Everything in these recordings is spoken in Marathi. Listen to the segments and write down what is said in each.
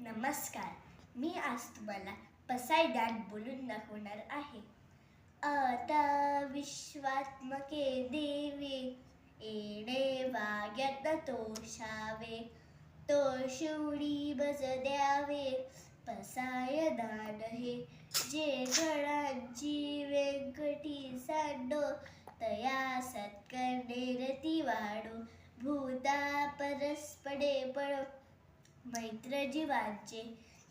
नमस्कार. मी आज तुम्हाला पसायदान बोलून दाखवणार आहे. आता विश्वात्मके देवे येणे वाग्यात तोषावे, तो शिवडी बज द्यावे पसायदान हे. जे गणांची व्यंकटी सांडो, तया सत्कर्णे रती वाढो. भूता परस्पडे पळो, मैत्र जीवांचे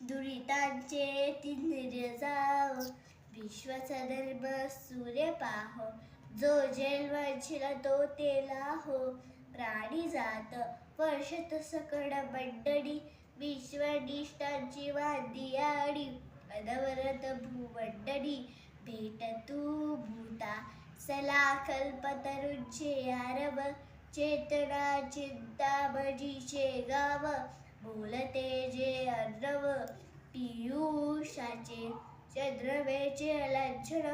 दुरितांचे तिन्हीर जाव. विश्वाचा धर्म सूर्य पाहो, जो जन्मशिला तो तेला हो. प्राणी जात वर्षत सकळ मंडळी, विश्वनिष्ठांची वादी आडी. अनवरत भूमंडळी भेट तू भूता, सला कल्पतरूंचे आरव. चेतना चिंता भजीचे गाव, बोलते जे अर्णव पियुषाचे. चंद्रवेचे लांछन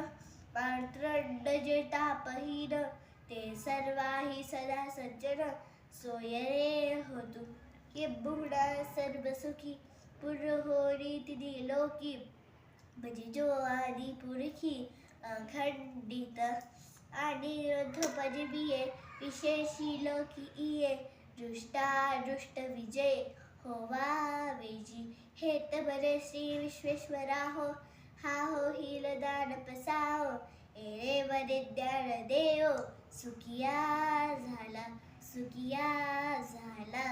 मार्तंड जे तापहीन, ते सर्वाही सदा सज्जन. सोय रे होतु किंबहुना सर्व सुखी, पूर्ण होरी तिन्ही लोकी. भजी जो आदि पुरखी अखंडित, आणि भजी बिये विशेषी लोकी इये. दृष्टादृष्ट विजय होवा वेजी, हेत बरे श्री विश्वेश्वरा हो. हा हो हिल दान पसाओ, एरे वरे ज्ञान देओ. सुखिया झाला, सुखिया झाला.